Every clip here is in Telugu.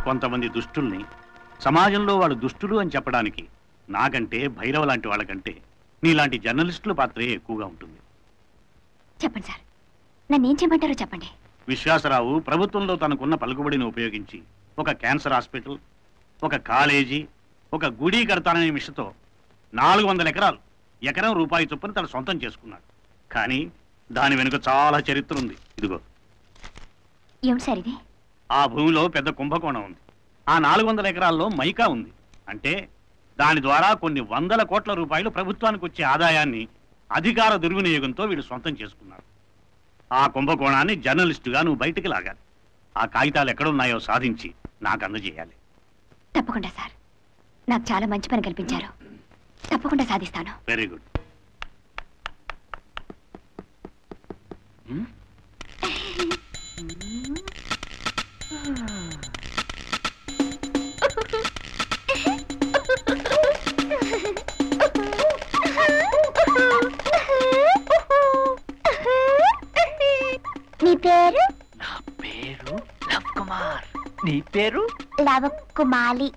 కొంతమంది దుష్టుల్ని సమాజంలో వాళ్ళు దుష్టులు అని చెప్పడానికి నాకంటే భైరవ లాంటి వాళ్ళకంటే నీలాంటి జర్నలిస్టుల పాత్రే ఎక్కువగా ఉంటుంది. చెప్పండి సార్, నన్ను ఏం చేయమంటారో చెప్పండి. విశ్వాసరావు ప్రభుత్వంలో తనకున్న పలుకుబడిని ఉపయోగించి ఒక క్యాన్సర్ హాస్పిటల్, ఒక కాలేజీ, ఒక గుడి కడతాననే మిషతో 400 ఎకరాలు ఎకరం రూపాయి చొప్పున తన సొంతం చేసుకున్నాడు. కానీ దాని వెనుక చాలా చరిత్ర ఉంది. ఇదిగో ఏమిటి సార్ ఇది? ఆ భూమిలో పెద్ద కుంభకోణం ఉంది. ఆ 400 ఎకరాల్లో మైకా ఉంది. అంటే దాని ద్వారా కొన్ని 100 కోట్ల రూపాయలు ప్రభుత్వానికి వచ్చే ఆదాయాన్ని అధికార దుర్వినియోగంతో వీడు సొంతం చేసుకున్నాడు. ఆ కుంభకోణాన్ని జర్నలిస్టుగా నువ్వు బయటికి లాగాలి. ఆ కాగితాలు ఎక్కడున్నాయో సాధించి నాకు అందజేయాలి. తప్పకుండా సార్, నాకు చాలా మంచి పని కల్పించారు. తప్పకుండా సాధిస్తాను. Very good. నీ పేరు? నా పేరు లవ్ కుమార్. నీ పేరు? లవ కుమాలి.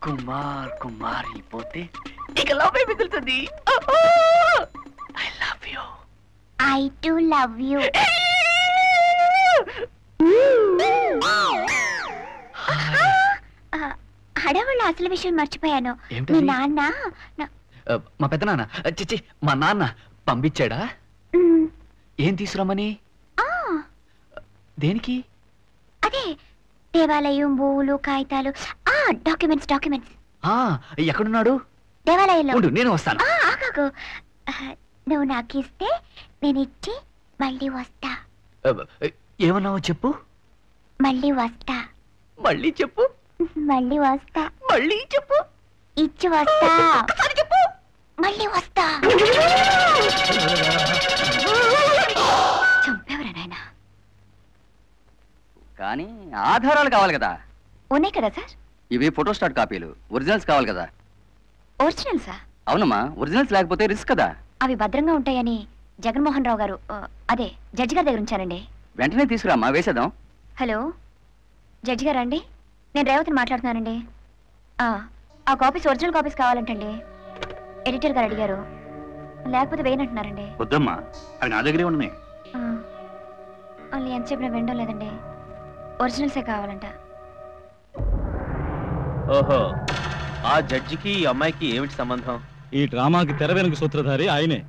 కుమార్ కుమార్ అయిపోతే ఇక లవ్ మిగులుతుంది. I love you. I to love you. అడవుల అసలు విషయం మర్చిపోయాను. మీ నాన్న మా పెద్ద నాన్న చిచ్చి మా నాన్న పంపించాడా? ఏం తీసుకురమ్మని? దేనికి? అదే దేవాలయం, భూలు, కాగితాలు, డాక్యుమెంట్స్. ఎక్కడున్నాడు? దేవాలయంలో. నేను వస్తాను. ఆగాగు. నువ్వు నాకు ఇస్తే నేను ఇచ్చి మళ్ళీ వస్తా. ఏమన్నావు చెప్పు. మళ్ళీ వస్తా. మళ్ళీ చెప్పు. మళ్ళీ వస్తా. మళ్ళీ చెప్పు. ఇచ్చి వస్తా. చెప్పు. మళ్ళీ వస్తా. చంపేవరా నాయనా? కానీ ఆధారాలు కావాలి కదా. ఉన్నాయి కదా సార్. ఇవి ఫోటోస్టాట్ కాపీలు, ఒరిజినల్స్ కావాలి కదా. ఒరిజినల్సా? అవునమ్మా, ఒరిజినల్స్ లేకపోతే రిస్క్ కదా. అవి భద్రంగా ఉంటాయని జగన్మోహన్ రావు గారు, అదే జడ్జి గారి దగ్గర ఉంచారండి. వెంటనే తీసుకురామ్మా, వేసేద్దాం. హలో జడ్జి గారా అండి? నేను రేవతిని మాట్లాడుతున్నానండి. ఆ కాపీస్ ఒరిజినల్ కాపీస్ కావాలంటండి. ఎడిటర్ గారు అడిగారు, లేకపోతే వేయనంటున్నారండి. వద్దమ్మా, అవి నా దగ్గరే ఉన్నాయి. వాళ్ళు ఎంత చెప్పినా వినడం లేదండి. ఒరిజినల్సే కావాలంట. ఓహో, ఆ జడ్జికి ఈ అమ్మాయికి ఏమిటి సంబంధం? ఈ డ్రామాకి తెర వెనుక సూత్రధారి ఆయనే.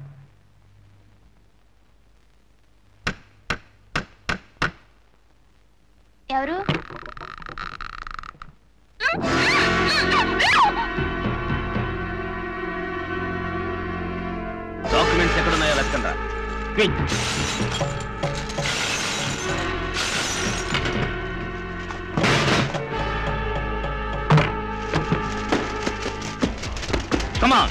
ఎవరు? డాక్యుమెంట్స్ ఎక్కడున్నాయో వెతకండి. Come on.